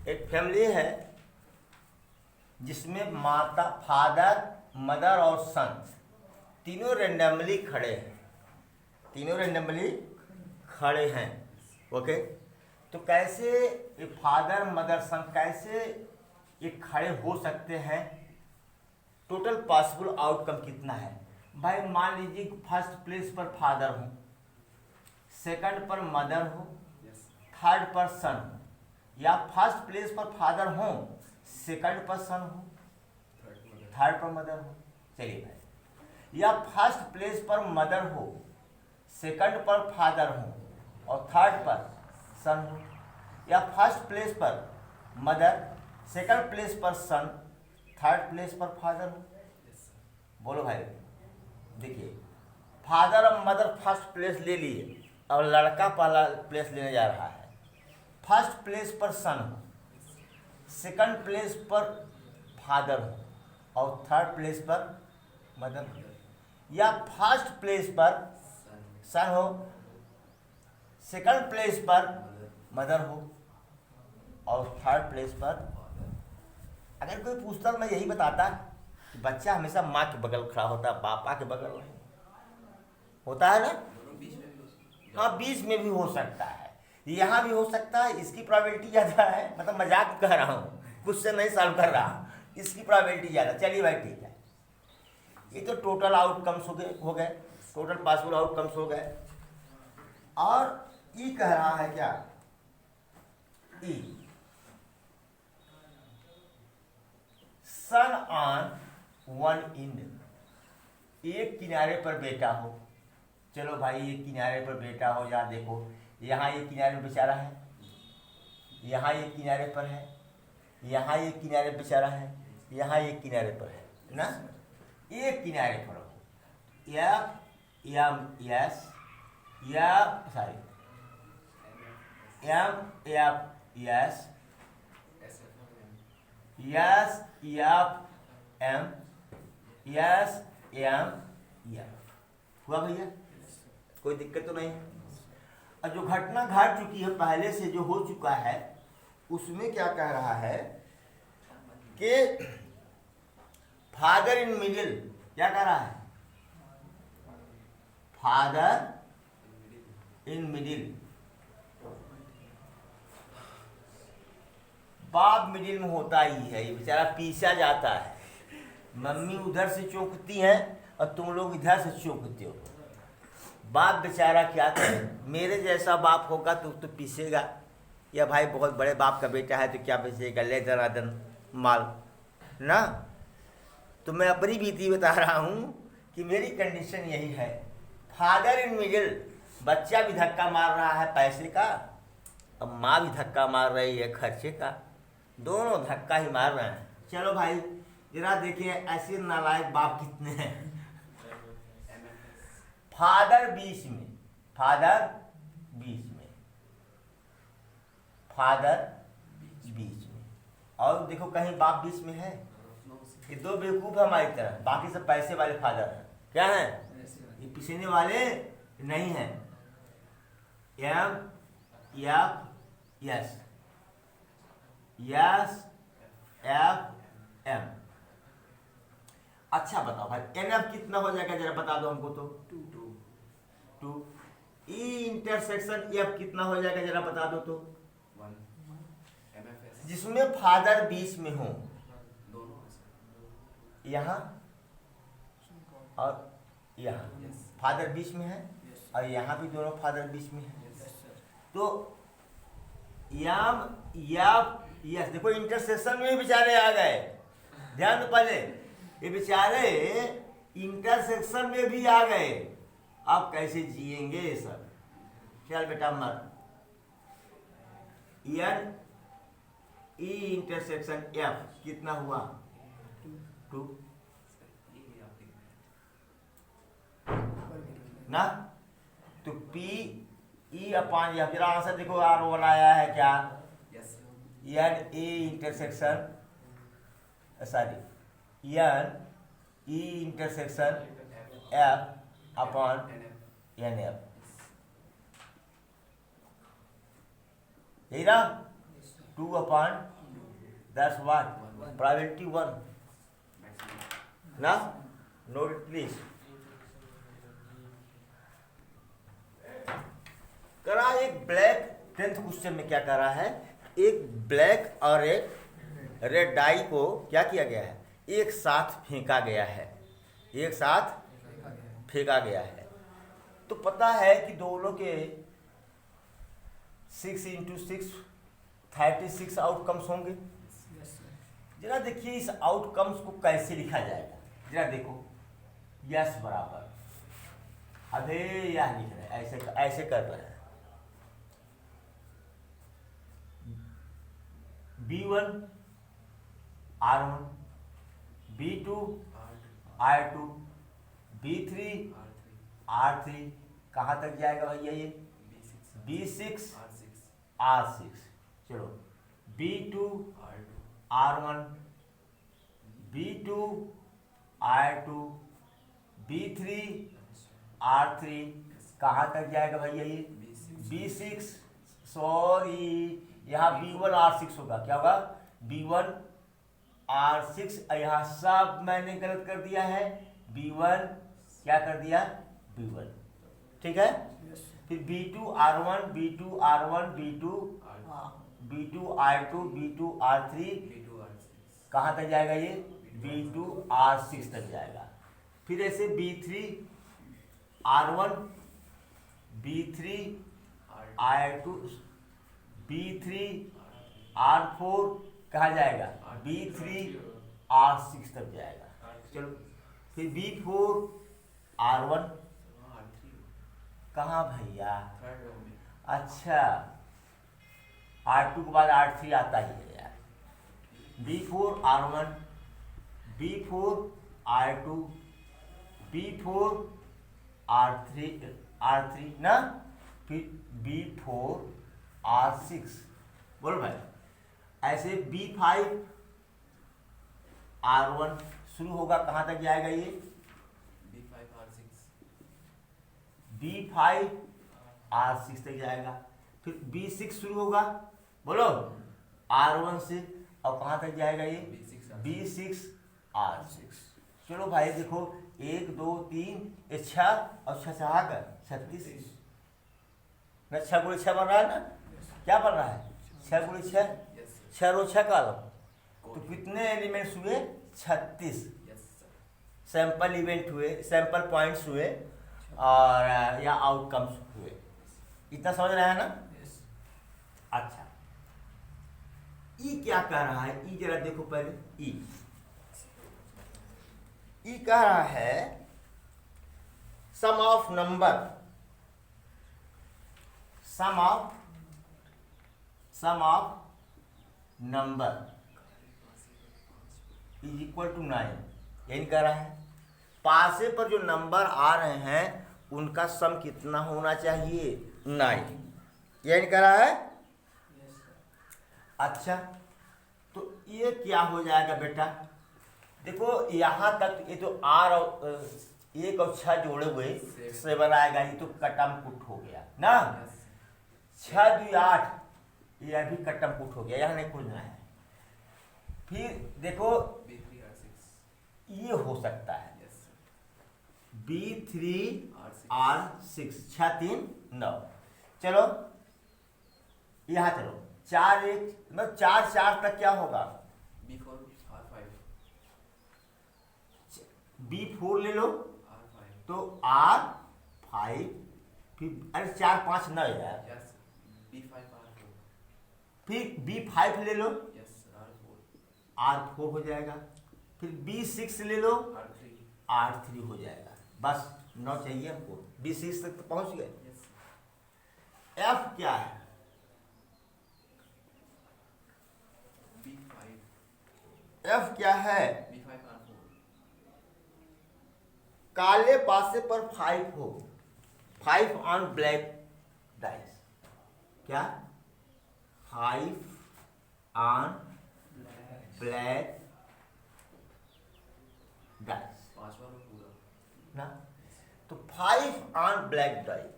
एक फैमिली है जिसमें माता, फादर, मदर और सन तीनों रेंडमली खड़े हैं, तीनों रेंडमली खड़े हैं। ओके, तो कैसे ये फादर, मदर, सन कैसे ये खड़े हो सकते हैं? टोटल पॉसिबल आउटकम कितना है भाई? मान लीजिए फर्स्ट प्लेस पर फादर हो, सेकंड पर मदर हो, थर्ड पर सन हो, या फर्स्ट प्लेस पर फादर हो, सेकंड पर सन हो, थर्ड पर मदर हो। चलिए भाई, या फर्स्ट प्लेस पर मदर हो, सेकंड पर फादर हो और थर्ड पर सन हो, या फर्स्ट प्लेस पर मदर, सेकंड प्लेस पर सन, थर्ड प्लेस पर फादर हो। बोलो भाई, देखिए फादर और मदर फर्स्ट प्लेस ले लिए और लड़का पहला प्लेस लेने जा रहा है। फर्स्ट प्लेस पर सन हो, सेकंड प्लेस पर फादर हो और थर्ड प्लेस पर मदर हो, या फर्स्ट प्लेस पर सन हो, सेकंड प्लेस पर मदर हो और थर्ड प्लेस पर। अगर कोई पूछता तो मैं यही बताता कि बच्चा हमेशा माँ के बगल खड़ा होता है, पापा के बगल होता है ना। हाँ, बीच में भी हो सकता है, यहाँ भी हो सकता है। इसकी प्रोबेबिलिटी ज़्यादा है, मतलब मजाक कर रहा हूँ, कुछ से नहीं सॉल्व कर रहा, इसकी प्रोबेबिलिटी ज़्यादा। चलिए भाई ठीक है, ये तो टोटल आउटकम्स हो गए, टोटल पॉसिबल आउटकम्स हो गए। और ई कह रहा है क्या? ई सन ऑन वन एंड, एक किनारे पर बेटा हो। चलो भाई, एक किनारे पर बेटा हो, या देखो यहाँ एक किनारे बेचारा है, यहाँ एक किनारे पर है, यहाँ एक किनारे बेचारा है, यहाँ एक किनारे पर है ना। एक किनारे पर हो, या यस या sorry M yes yes M yes M हुआ भैया? कोई दिक्कत तो नहीं। और जो घटना घट चुकी है पहले से, जो हो चुका है, उसमें क्या कह रहा है कि फादर इन मिडिल, क्या कह रहा है? फादर इन मिडिल, बाप मिडिल में होता ही है, ये बेचारा पीछा जाता है। मम्मी उधर से चौंकती हैं और तुम लोग इधर से चौंकते हो। बाप बेचारा क्या करे, मेरे जैसा बाप होगा तो पीसेगा, या भाई बहुत बड़े बाप का बेटा है तो क्या पीसेगा, ले दनादन माल ना। तो मैं अपनी बीती बता रहा हूँ कि मेरी कंडीशन यही है। फादर इन मिडिल, बच्चा भी धक्का मार रहा है पैसे का, अब माँ भी धक्का मार रही है खर्चे का, दोनों धक्का ही मार रहे हैं। चलो भाई जरा देखिए ऐसे नालायक बाप कितने हैं। फादर बीच में, फादर बीच में, फादर बीच में, और देखो कहीं बाप बीच में है? ये दो बेवकूफ है हमारी तरह, बाकी सब पैसे वाले फादर हैं। क्या है? ये पीछने वाले नहीं हैं। M F yes yes F M. अच्छा बताओ भाई, एन एफ कितना हो जाएगा जरा बता दो हमको तो। टू। ई इंटरसेक्शन एफ कितना हो जाएगा जरा बता दो तो। जिसमें फादर बीच में हो, यहाँ और यहाँ फादर बीच में है, और यहाँ भी दोनों फादर बीच में है। तो यस देखो इंटरसेक्शन में बेचारे आ गए, ध्यान दो पहले, ये बेचारे इंटरसेक्शन में भी आ गए। अब कैसे जिएंगे ये सब? चल बेटा मर, एन ई इंटरसेक्शन एफ कितना हुआ? 2 ना। तो पी ई अपान एफ, जरा आंसर देखो आर वन आया है क्या? N A intersection sorry N E intersection F upon N F, यही ना? 2/10 वाट, प्रोबेबिलिटी 1 ना, नोट इट प्लीज। करा एक ब्लैक, 10th क्वेश्चन में क्या करा है, एक ब्लैक और एक रेड डाई को क्या किया गया है, एक साथ फेंका गया है, एक साथ फेंका गया है। तो पता है कि दोनों के 6 × 6 36 आउटकम्स होंगे। जरा देखिए इस आउटकम्स को कैसे लिखा जाएगा, जरा देखो। यस बराबर, अबे यह लिख रहे हैं, ऐसे ऐसे कर रहे हैं। B1 R1, B2 R2, B3 R3, कहाँ तक जाएगा भैया ये, B6 R6। चलो B2 R1, B2 R2, B3 R3, कहाँ तक जाएगा भैया ये, B6, सॉरी यहाँ B1 R6 होगा, क्या होगा, B1 R6, यहाँ सब मैंने गलत कर दिया है, B1 क्या कर दिया, B1, ठीक है। फिर B2 R1, B2 R1, B2 R2, B2 R3, कहाँ तक जाएगा ये, B2 R6 तक जाएगा। फिर ऐसे B3 R1, B3 R2, B3 R4 कहाँ जाएगा, B3 R6 तक जाएगा। चलो फिर B4 R1, कहाँ भैया, अच्छा R2 के बाद R3 आता ही है यार। B4 R1, B4 R2, B4 R3 ना, फिर B4 R6, बोलो भाई। ऐसे B5 R1 शुरू होगा, कहाँ तक जाएगा ये, B5 R6 तक जाएगा। फिर B6 शुरू होगा, बोलो R1 से, और कहाँ तक जाएगा ये, B6 R6। चलो भाई देखो, 1 2 3 6 और 6 से आकर 36 ना, 6 × 6 बन रहा है ना, क्या बन रहा है, 6 × 6, 6 रो 6 कॉलम, तो कितने एलिमेंट्स हुए, 36 सैंपल इवेंट हुए, सैंपल पॉइंट्स हुए, और या आउटकम्स हुए। इतना समझ रहा है ना। अच्छा, ई क्या कह रहा है, ई जरा देखो पहले। ई कह रहा है sum of number, sum of number is equal to 9, यही कह रहा है। पासे पर जो नंबर आ रहे हैं उनका सम कितना होना चाहिए, 9, यही कह रहा है। अच्छा, तो ये क्या हो जाएगा बेटा, देखो यहाँ तक ये तो R और 1 और 6 जोड़े हुए 7 आएगा, ये तो कटम पुट हो गया ना, 6 2 8, यह भी कटम पुट हो गया, यहाँ नहीं खोजना है। फिर देखो ये हो सकता है B3 R6, 6 3 9। चलो यहाँ चलो, 4 1 मतलब 4 4 तक क्या होगा, B4 R5, B4 ले लो तो R5, फिर अरे 4 5 9 यार, yes, B5 R4, फिर B5 ले लो, yes, R4, R4 हो जाएगा। फिर B6 ले लो, R3, R3 हो जाएगा। बस 9 चाहिए हमको, B6 तक तो पहुंच गए। yes, F क्या है, B5, F क्या है, B5 R4, काले पासे पर 5 हो, 5 ऑन ब्लैक डाइस, क्या 5 ऑन ब्लैक डाइस पांचवा रो पूरा, ना। तो 5 ऑन ब्लैक डाइस,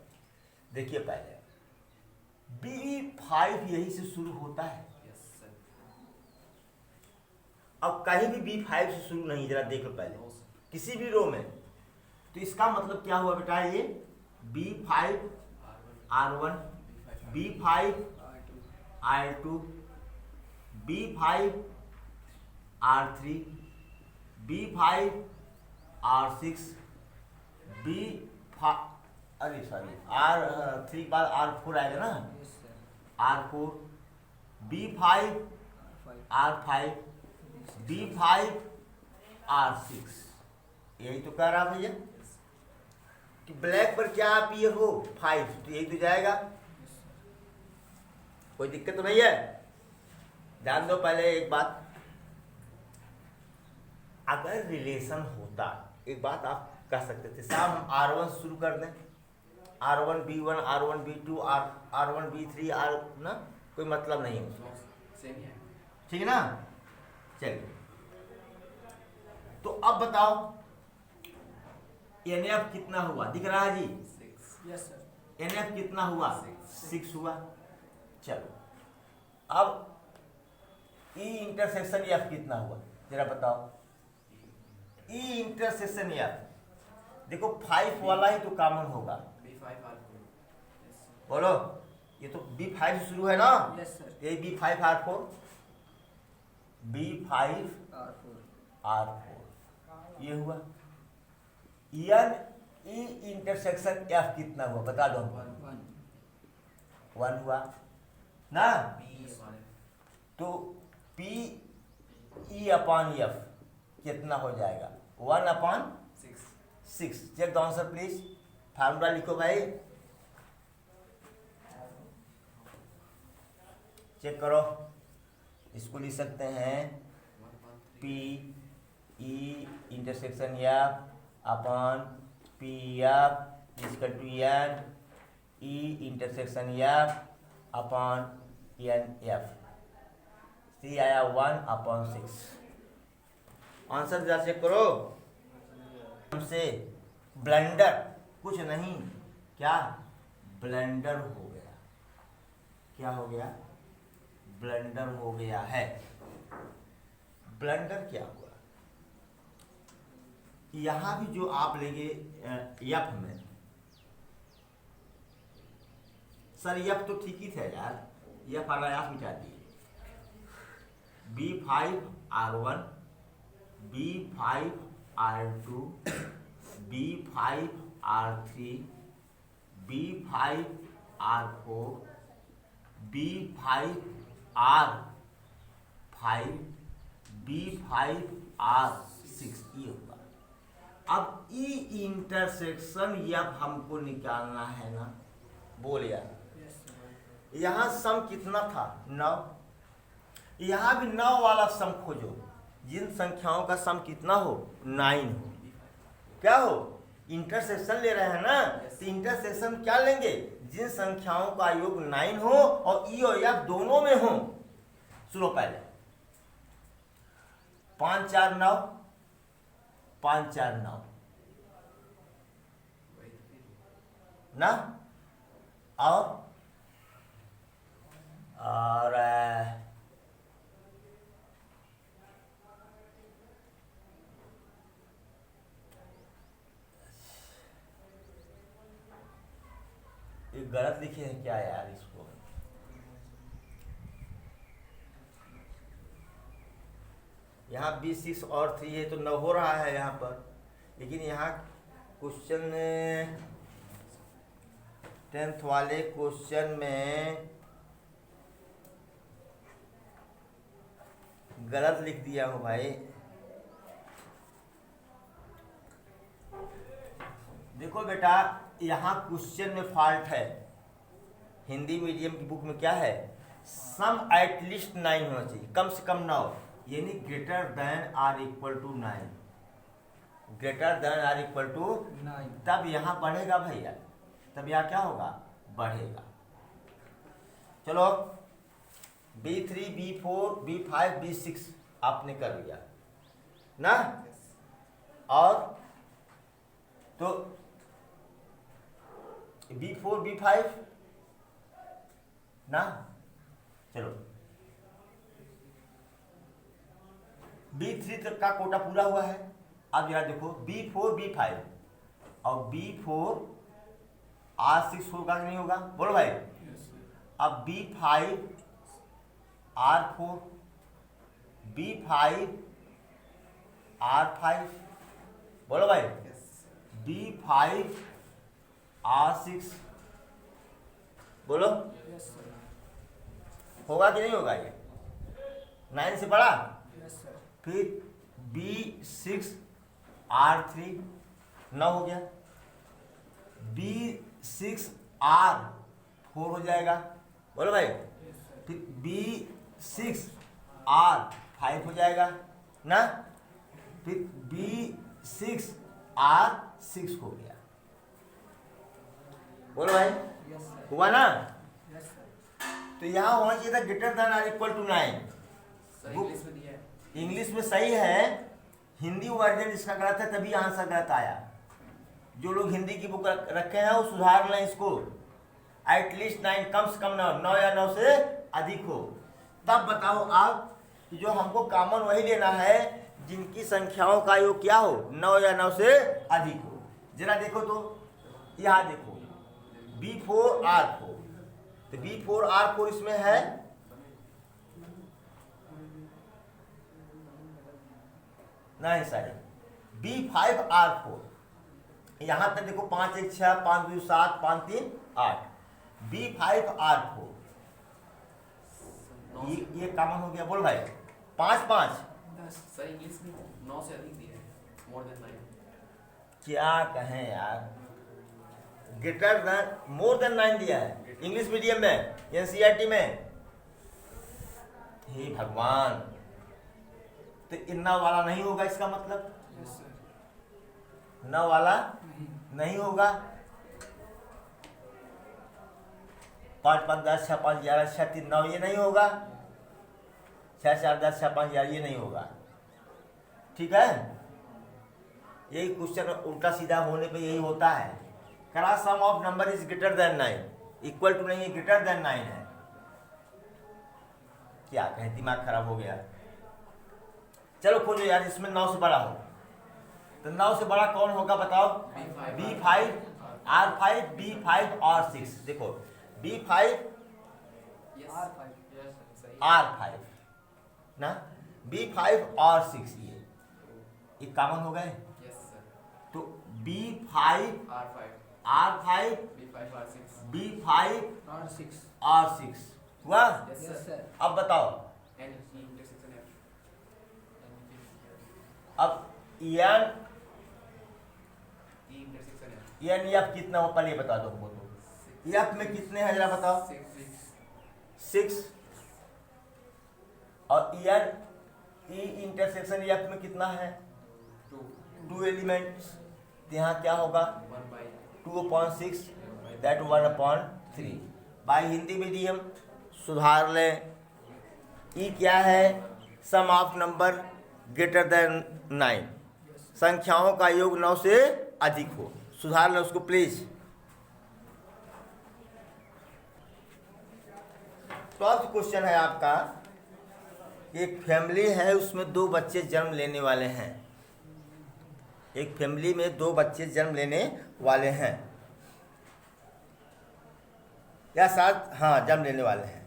देखिए पहले B5 यही से शुरू होता है, yes, अब कहीं भी B5 से शुरू नहीं, जरा देख लो पहले No, sir. किसी भी रो में। तो इसका मतलब क्या हुआ बेटा, ये B5 R1, R1, B5, B5 R2, B5 R3, B5 R6, B5 अरे सॉरी R3 बाद R4 आएगा ना, Yes, sir. R4, B5 R5. R5, B5 R6। यही तो कह रहा भैया कि ब्लैक पर क्या आप ये हो 5, तो यही तो जाएगा, Yes, sir. कोई दिक्कत तो नहीं है। ध्यान दो पहले एक बात, अगर रिलेशन होता, एक बात आप कह सकते थे साहब हम R1 से शुरू कर दें, R1 B1 R1 B2 R1 B3 R ना, कोई मतलब नहीं है उसमें, No, sir. Same here. ठीक है ना। चलिए तो अब बताओ NF कितना हुआ, दिख रहा है जी, 6. Yes, sir. NF कितना हुआ, 6 हुआ। चलो अब E इंटरसेक्शन F कितना हुआ, जरा बताओ। E इंटरसेक्शन F देखो 5 वाला ही तो कॉमन होगा, B5 R4. Yes, sir. बोलो, ये तो B5 से शुरू है ना, Yes, sir. ये B5 R4, B5 R4. R4 ये हुआ। N E इंटरसेक्शन F कितना हुआ बता दो हमको। 1. 1 हुआ ना, B हमारे तो P E अपॉन F कितना हो जाएगा, 1 upon 6. 6। Check the answer please, formula लिखो भाई, चेक करो। इसको लिख सकते हैं 1 P E intersection F upon P F equal to N E intersection F upon N F। सी आया 1 अपॉन 6। आंसर जरा चेक करो। हमसे ब्लेंडर कुछ नहीं, क्या ब्लेंडर हो गया, क्या हो गया, ब्लेंडर हो गया है। ब्लेंडर क्या हुआ, यहां भी जो आप लेंगे यफ में, सर यफ तो ठीक ही थे यार, यफ आयास मिटा दिए। B5 R1, B5 R2, B5 R3, B5 R4, B5 R5, B5 R6 ये हुआ। अब ई इंटरसेक्शन यफ हमको निकालना है ना, बोल यार। Yes, sir. यहाँ सम कितना था, 9। यहाँ भी 9 वाला सम खोजो, जिन संख्याओं का सम कितना हो, 9 हो। क्या हो, इंटरसेक्शन ले रहे हैं ना, तो इंटरसेक्शन क्या लेंगे, जिन संख्याओं का योग 9 हो और ई और एफ दोनों में हो। सुनो पहले, 5 4 9, 5 4 9 ना, और ये गलत लिखे हैं क्या यार इसको, यहाँ B6 और 3 है तो 9 हो रहा है यहाँ पर, लेकिन यहाँ क्वेश्चन 10th वाले क्वेश्चन में गलत लिख दिया हूँ भाई। देखो बेटा, यहाँ क्वेश्चन में फॉल्ट है, हिंदी मीडियम की बुक में क्या है, सम एट लीस्ट 9 होना चाहिए, कम से कम 9, यानी greater than or equal to 9, greater than or equal to 9. तब यहाँ बढ़ेगा भैया, तब यहाँ क्या होगा, बढ़ेगा। चलो B3 B4 B5 B6 आपने कर लिया ना, और तो B4 B5 ना, चलो B3 तक का कोटा पूरा हुआ है। अब जरा देखो B4 B5 और B4 R6 होगा कि नहीं होगा, बोलो भाई। अब B5 R4 B5 R5, बोलो भाई। B5 R6, बोलो यस सर, होगा कि नहीं होगा ये 9 से बड़ा। यस सर, फिर B6 R3 9 हो गया। B6 R4 हो जाएगा, बोलो भाई। यस सर, फिर B6 R5 हो जाएगा ना। फिर B6 R6 हो गया, बोलो भाई। यस सर, हुआ ना। यस सर, तो यहाँ होना चाहिए था greater than or equal to 9। Sir English में दिया है। इंग्लिश में सही है, हिंदी वर्जन इसका गलत है, तभी आंसर गलत आया। जो लोग हिंदी की बुक रखे हैं वो सुधार लें इसको। एटलीस्ट 9, कम से कम 9 या 9 से अधिक हो। तब बताओ आप कि जो हमको कॉमन वही लेना है जिनकी संख्याओं का योग क्या हो, 9 या 9 से अधिक हो। जरा देखो तो यहाँ देखो B4 R4, तो B4 R4 इसमें है, नहीं सर। B5 R4 यहाँ तक देखो 5 1 6 5 2 7 5 3 8। B5 R4 ये कॉमन हो गया, बोल भाई। 5 5 10, सर इंग्लिश में 9 से अधिक दिया है, मोर देन 9। क्या कहें यार, ग्रेटर देन मोर देन 9 दिया है इंग्लिश मीडियम में, NCERT में। हे भगवान, तो इतना वाला नहीं होगा इसका मतलब, यस सर, न वाला नहीं, नहीं होगा। 5 5 10 6 5 11 6 3 9 ये नहीं होगा। 6 4 10 6 5 11 ये नहीं होगा, ठीक है। यही क्वेश्चन उल्टा सीधा होने पे यही होता है। करा sum of number is greater than 9, equal to नहीं है, ग्रेटर देन 9 है। क्या कहें, दिमाग खराब हो गया। चलो खोलो यार, इसमें 9 से बड़ा हो, तो 9 से बड़ा कौन होगा बताओ। B5 R5 B5 R6, देखो B5 यस R5, यस सही। R5 ना, B5 R6 ये कॉमन हो गए। Yes sir. तो B5 R5 R5 B5 R6 B5 R6, R6 हुआ। Yes yes sir. सर, अब बताओ, N E intersection F अब N E intersection F N F कितना हो पहले बता दो हमको। तो F में कितने हैं जरा बताओ। 6 और N E इंटरसेक्शन F में कितना है, 2 एलिमेंट्स। यहाँ क्या होगा 2/6 दैट 1/3। बाय हिंदी मीडियम सुधार लें। ई क्या है, sum of number greater than 9, संख्याओं का योग 9 से अधिक हो। सुधार लें उसको प्लीज। 12th क्वेश्चन है आपका, एक फैमिली है उसमें 2 बच्चे जन्म लेने वाले हैं। एक फैमिली में 2 बच्चे जन्म लेने वाले हैं, या साथ, हाँ जन्म लेने वाले हैं।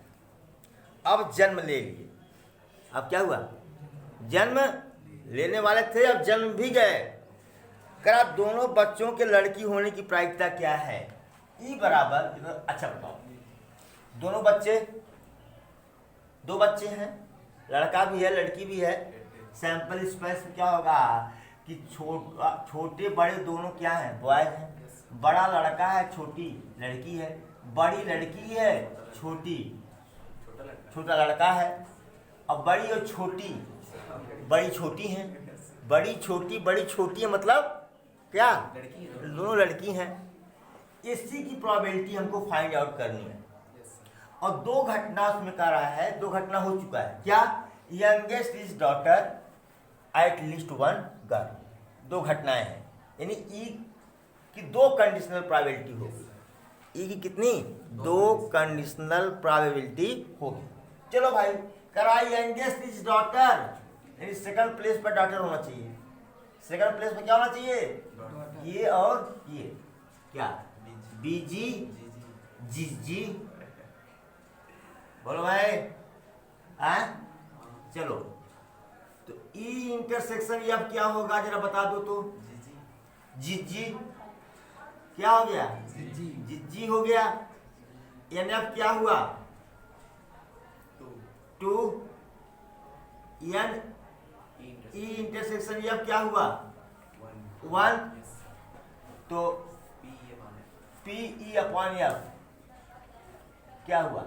अब जन्म ले लिए, अब क्या हुआ, जन्म लेने वाले थे, अब जन्म भी गए। करा दोनों बच्चों के लड़की होने की प्रायिकता क्या है। ई बराबर, अच्छा बताओ, दोनों बच्चे, 2 बच्चे हैं, लड़का भी है लड़की भी है। सैंपल स्पेस में क्या होगा कि छोटे बड़े दोनों क्या हैं, बॉयज हैं। बड़ा लड़का है, छोटी लड़की है। बड़ी लड़की है, छोटी छोटा लड़का है। अब बड़ी और छोटी, बड़ी छोटी हैं, बड़ी छोटी है, मतलब क्या, लड़की है। दोनों लड़की हैं। इसी की प्रोबेबिलिटी हमको फाइंड आउट करनी है। Yes sir. और 2 घटना उसमें कर रहा है, 2 घटना हो चुका है। क्या, youngest is daughter at least 1 girl. 2 घटनाएं हैं, यानी ई की 2 कंडीशनल प्रोबेबिलिटी होगी। ई की कितनी, 2 कंडीशनल प्रोबेबिलिटी होगी। चलो भाई, करा यंगेस्ट इज डॉटर यानी सेकंड प्लेस पर डॉटर होना चाहिए। सेकंड प्लेस पर क्या होना चाहिए? Daughter. ये और ये क्या? बीजी जी जी। बोलो भाई। हाँ चलो, तो ई इंटरसेक्शन ये अब क्या होगा जरा बता दो तो। जी जी क्या हो गया? जी जी हो गया। एन एफ क्या हुआ? टू। एन ई इंटरसेक्शन ये अब क्या हुआ? वन। तो पी ई अपॉन एफ क्या हुआ?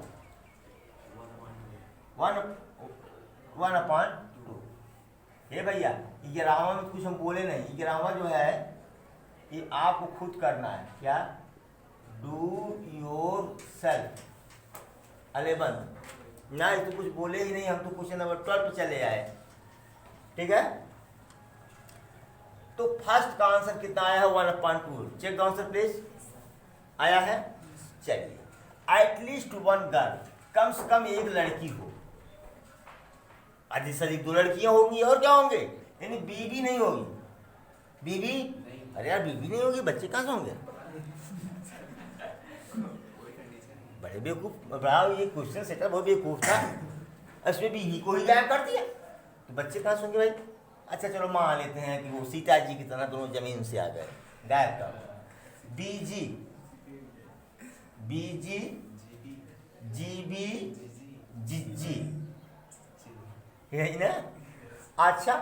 One upon two. हे भैया, ग्रामर में कुछ हम बोले नहीं। ग्रामर जो है ये आपको खुद करना है। क्या? डू योर सेल्फ 11 ना, तो कुछ बोले ही नहीं। हम तो क्वेश्चन नंबर 12 पे चले आए। ठीक है, तो फर्स्ट का आंसर कितना आया है? 1/2। Check the answer please. आया है? चलिए, एटलीस्ट वन गर्ल, कम से कम एक लड़की हो। अधिक से अधिक 2 लड़कियां होंगी और क्या होंगे? यानी बीबी नहीं होगी। बीबी? अरे यार बीबी नहीं होगी, बच्चे कहाँ से होंगे? बड़े बेवकूफ, बड़ा ये क्वेश्चन सेटर बहुत बेवकूफ था। इसमें बीबी को ही गायब कर दिया, तो बच्चे कहाँ से होंगे भाई? अच्छा चलो मान लेते हैं कि वो सीता जी की तरह दोनों जमीन से आ गए, गायब कर। बीजी बीजी जीबी जिज्जी, यही ना? अच्छा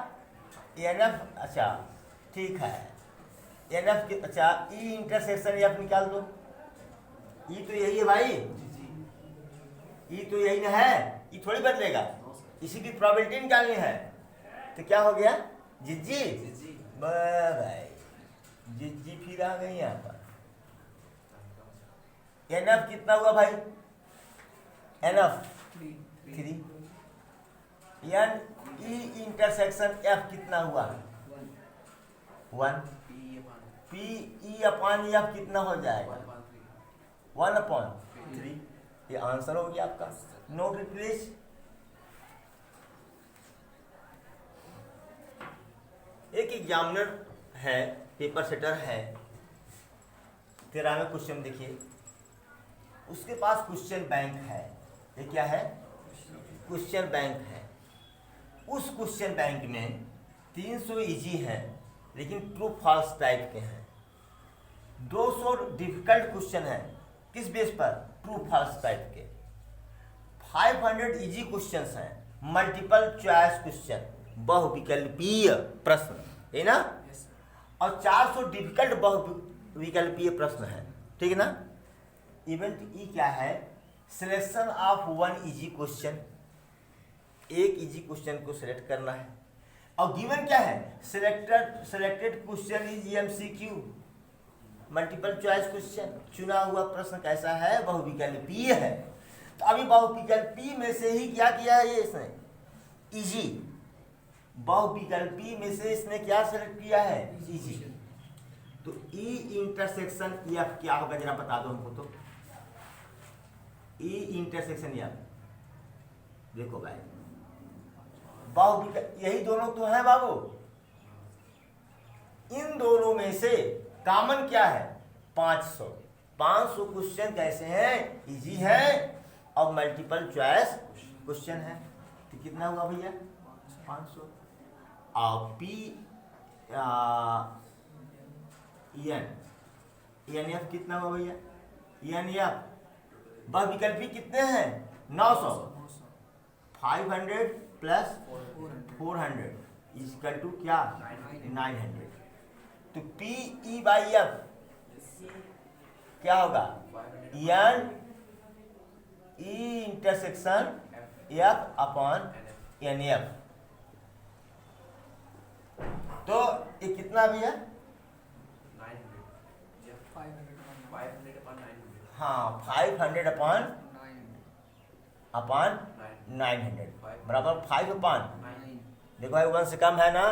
एनएफ, अच्छा ठीक है। एनएफ के, अच्छा ई इंटरसेक्शन एफ निकाल दो। ई तो यही है भाई, ई तो यही ना है, ई थोड़ी बदलेगा। इसी की प्रोबेबिलिटी निकालनी है। तो क्या हो गया? जिज्जी। भाई जिज्जी फिर आ गई यहाँ पर। एनएफ कितना हुआ भाई? NF 3। N E intersection F कितना हुआ? 1। पी ई अपॉन एफ कितना हो जाएगा? 1/3। ये आंसर हो गया आपका। Note it please. एक एग्जामिनर है, पेपर सेटर है, 13वें क्वेश्चन देखिए। उसके पास क्वेश्चन बैंक है। ये क्या है? क्वेश्चन बैंक है। उस क्वेश्चन बैंक में 300 इजी हैं लेकिन ट्रू फॉल्स टाइप के हैं। 200 डिफिकल्ट क्वेश्चन है। किस बेस पर? ट्रू फॉल्स टाइप के। 500 इजी क्वेश्चंस हैं, मल्टीपल चॉइस क्वेश्चन, बहुविकल्पीय प्रश्न है ना? और 400 डिफिकल्ट बहुविकल्पीय प्रश्न है। ठीक है ना? इवेंट ई क्या है? Selection of 1 easy question. एक इजी क्वेश्चन को सिलेक्ट करना है। और गिवन क्या है? Selected question is MCQ, multiple choice question. चुना हुआ प्रश्न कैसा है? बहुविकल्पीय है। तो अभी बहुविकल्पीय में से ही क्या किया है ये इसने? इजी। बहुविकल्पीय में से इसने क्या सिलेक्ट किया है? इजी। तो ई इंटरसेक्शन एफ क्या होगा जरा बता दो हमको तो। ई इंटरसेक्शन एफ देखो भाई, यही दोनों तो है बाबू। इन दोनों में से कॉमन क्या है? 500। 500 क्वेश्चन कैसे हैं? इजी है और मल्टीपल चॉइस क्वेश्चन है। तो कितना हुआ भैया? 500। और पी एन एफ कितना हुआ भैया? एन एफ बहुविकल्पी कितने हैं? 900। 500 प्लस 400 इक्वल टू क्या? 900। तो पी ई बाई एफ क्या होगा? N E intersection F upon N F. तो ये कितना भैया? हाँ 500 अपॉन 900 बराबर 5 अपॉन। देखो भाई 1 से कम है ना,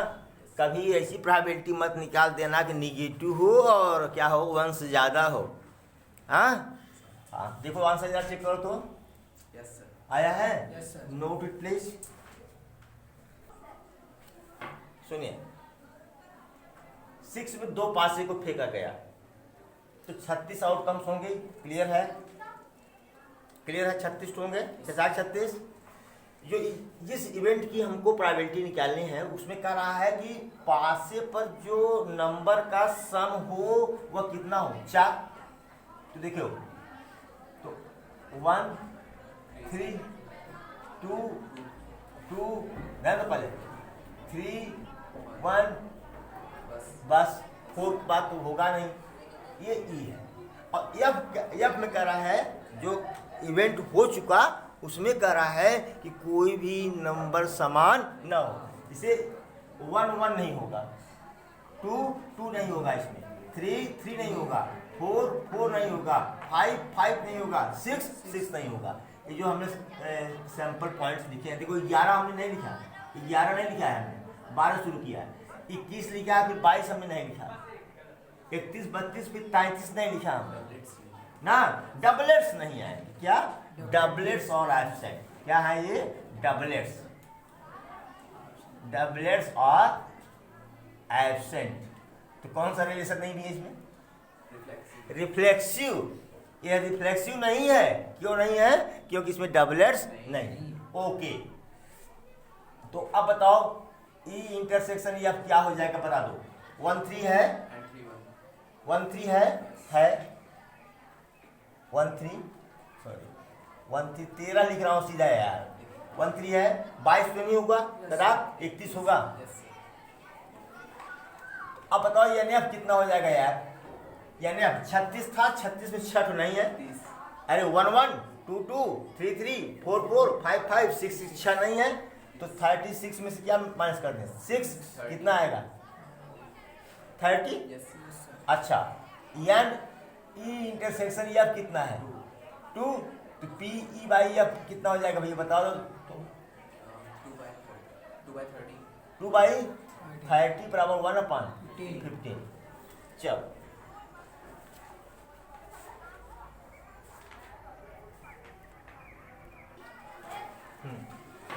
कभी ऐसी प्रोबेबिलिटी मत निकाल देना कि निगेटिव हो और क्या हो 1 से ज़्यादा हो। हाँ हाँ देखो आंसर जरा चेक करो तो। Yes, sir. आया है? Yes, sir. Note it please. सुनिए 6 में 2 पासे को फेंका गया तो 36 आउटकम्स होंगे। क्लियर है? क्लियर है? 36 होंगे, 36। जो जिस इवेंट की हमको प्रोबेबिलिटी निकालनी है उसमें कह रहा है कि पासे पर जो नंबर का सम हो वह कितना हो, 4। तो देखियो तो 1 3 2 2 ध्यान दो पहले 3 1 बस 4 बात तो होगा नहीं, ये ई है। और एफ में कह रहा है जो इवेंट हो चुका उसमें कह रहा है कि कोई भी नंबर समान न हो। इसे 1 1 नहीं होगा, 2 2 नहीं होगा, इसमें 3 3 नहीं होगा, 4 4 नहीं होगा, 5 5 नहीं होगा, 6 6 नहीं होगा। ये जो हमने सैंपल पॉइंट्स लिखे हैं, देखो 11 हमने नहीं लिखा, 11 नहीं लिखा है हमने, 12 शुरू किया है, 21 लिखा है, फिर 22 हमने नहीं लिखा, 31 32 फिर 33 नहीं लिखा हमने ना। डबलेट्स नहीं है, क्या डबलेट्स और एब्सेंट, क्या है ये डबलेट्स, डबलेट्स और एब्सेंट। तो कौन सा रिलेशन नहीं भी है इसमें, रिफ्लेक्सिव। ये रिफ्लेक्सिव नहीं है, क्यों नहीं है, क्योंकि इसमें डबलेट्स नहीं। ओके, तो अब बताओ ई इंटरसेक्शन ये अब क्या हो जाएगा, बता दो। 1 3 है, 1 3 है 1 3 सॉरी 1 3 13 लिख रहा हूँ सीधा यार। 1 3 है, 22 तो नहीं होगा दादा, 31 होगा। अब बताओ यानी अब कितना हो जाएगा यार, यानी अब 36 था, 36 में 6 नहीं है, अरे 1 1 2 2 3 3 4 4 5 5 6 6 6 नहीं है, तो 36 में से क्या माइनस कर दें, 6 कितना आएगा 30। अच्छा एन ई इंटरसेक्शन ये अब कितना है 2, तो पी ई बाई अब कितना हो जाएगा भैया बता दो। 2 बाई 30 बराबर 1/15। चलो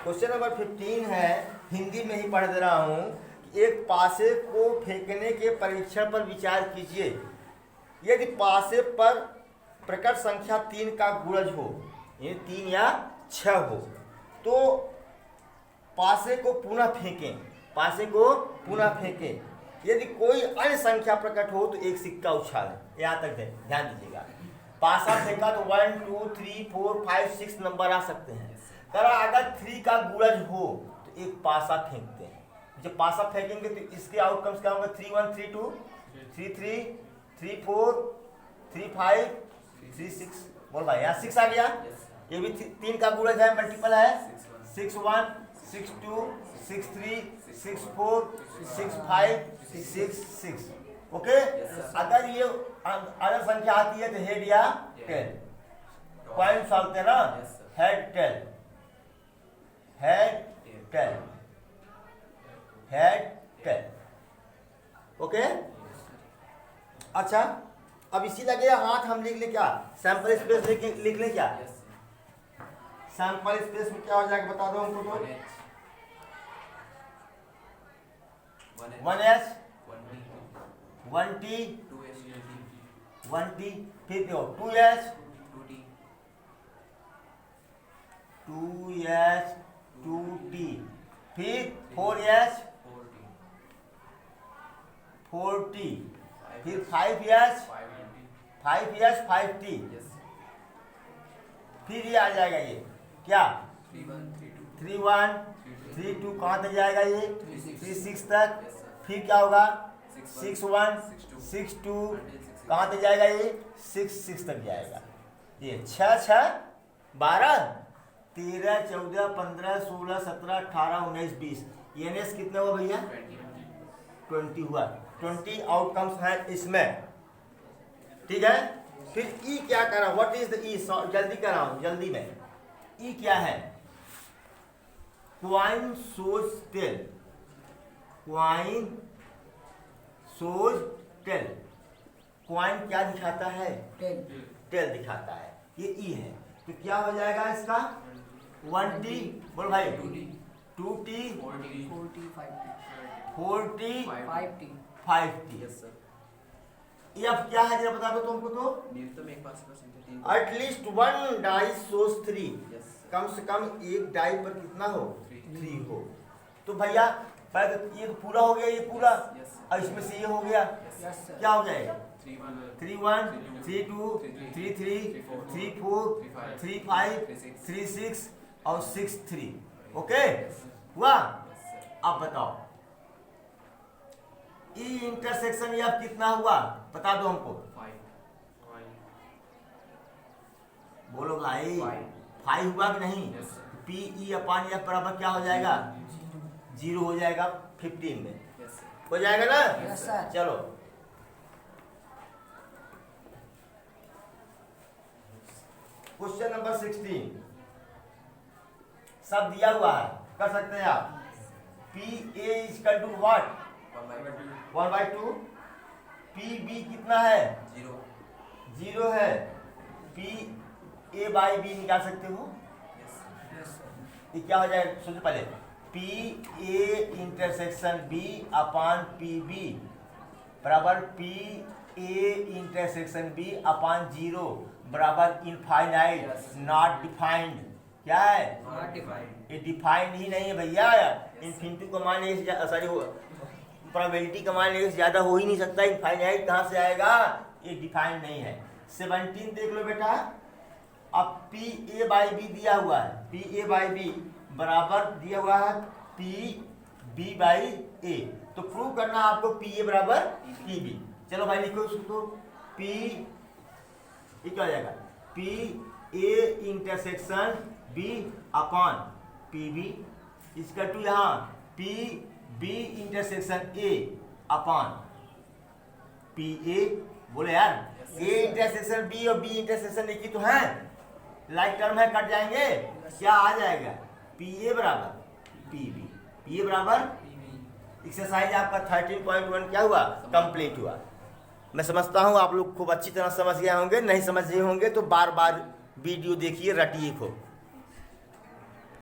क्वेश्चन नंबर 15 है, हिंदी में ही पढ़ दे रहा हूँ। एक पासे को फेंकने के परीक्षण पर विचार कीजिए। यदि पासे पर प्रकट संख्या 3 का गुणज हो, ये 3 या 6 हो, तो पासे को पुनः फेंकें, पासे को पुनः फेंकें। यदि कोई अन्य संख्या प्रकट हो तो एक सिक्का उछालें। यहाँ तक ध्यान दीजिएगा। पासा फेंका तो 1 2 3 4 5 6 नंबर आ सकते हैं। अगर 3 का गुणज हो तो एक पासा फेंकते हैं। जब पासा फेंकेंगे तो इसके आउटकम्स क्या होंगे, 3 1 3 2 3 3 3 4 3 5 3 6। बोल भाई यहाँ 6 आ गया, ये भी 3 का गुणज है, मल्टीपल है। 6 1 6 2 6 3 6 4 6 5 6 6। ओके, अगर ये अगर संख्या आती है तो हेड या टेल, पॉइंट डालते हैं ना, head tail head tail head tail. Okay, अच्छा अब इसी लगे हाथ हम लिख ले, क्या सैंपल स्पेस लिख ले, क्या सैंपल स्पेस में क्या हो जाएगा बता दो हमको। तो 1h 1t 1t, फिर 2h 2h 2t, फिर 4h 4t, फिर 5h 5t, फिर ये आ जाएगा ये क्या 3 1 3 2, कहाँ तक जाएगा ये 3 6 तक, फिर क्या होगा 6 1 6 2, कहाँ तक जाएगा ये 6 6 तक जाएगा। ये 6 6 12 13 14 15 16 17 18 19 20, एनएस कितना हुआ भैया 20 हुआ। 20 आउटकम्स है इसमें, ठीक है। फिर ई क्या कर रहा हूँ, व्हाट इज द ई, जल्दी कर रहा हूँ जल्दी में। ई क्या है, क्वाइन सोज टेल, क्वाइन सोज टेल। क्वाइन क्या दिखाता है, टेल दिखाता है, ये ई है। तो क्या हो जाएगा इसका 1t, बोल भाई 2t 40. 40, 50. 40 50. 5t। Yes, sir. ये अब क्या है जरा बता दो तुमको तो। न्यूनतम एक पास का संख्या 3। एटलीस्ट 1 डाई सोस 3, Yes, sir. कम से कम एक डाई पर कितना हो, 3. 3 हो। तो भैया पहले तो ये तो पूरा हो गया, ये पूरा, Yes, sir. और इसमें से ये हो गया, Yes, sir. क्या हो जाएगा 3 1 3 1 3 2 3 3 3 4 3 5 3 6 और 6 3। ओके हुआ। Yes, sir. अब बताओ ई इंटरसेक्शन ये अब कितना हुआ बता दो हमको। 5. बोलो भाई, 5. 5 हुआ कि नहीं। Yes, sir. P E upon F बराबर क्या हो जाएगा, 0 हो जाएगा 15 में, Yes, sir. हो जाएगा ना। Yes, sir. चलो क्वेश्चन नंबर 16 सब दिया हुआ है, कर सकते हैं आप। P A equal to what 1/2, P B कितना है 0. 0 है, पी ए बाई बी निकाल सकते हो। Yes, sir. Yes, sir. ये क्या हो जाएगा सुनते पहले, P A intersection B upon P B बराबर P A intersection B upon 0 बराबर इनफाइनाइट Yes. Not defined. क्या है Not defined. ये डिफाइंड ही नहीं है भैया। इन्फिनिटी का मान एक सॉरी प्रोबेबिलिटी का मान एक से ज़्यादा हो ही नहीं सकता, इनफाइनाइट कहाँ से आएगा, ये डिफाइंड नहीं है। 17 देख लो बेटा, अब पी ए बाई बी दिया हुआ है, पी ए बाई बी बराबर दिया हुआ है पी बी बाई ए, तो प्रूव करना आपको पी ए बराबर पी बी। चलो भाई लिखो उसको, तो पी ये क्या हो जाएगा, P A intersection B upon P B इसका टू यहाँ P B intersection A upon P A. बोले यार ए इंटरसेक्शन बी और बी इंटरसेक्शन एक ही तो है, लाइक टर्म है, कट जाएंगे, क्या आ जाएगा पी ए बराबर पी बी, पी ए बराबर। एक्सरसाइज आपका 13.1 क्या हुआ, कंप्लीट हुआ। मैं समझता हूँ आप लोग खूब अच्छी तरह समझ गए होंगे, नहीं समझ रहे होंगे तो बार बार वीडियो देखिए, रटिए खूब।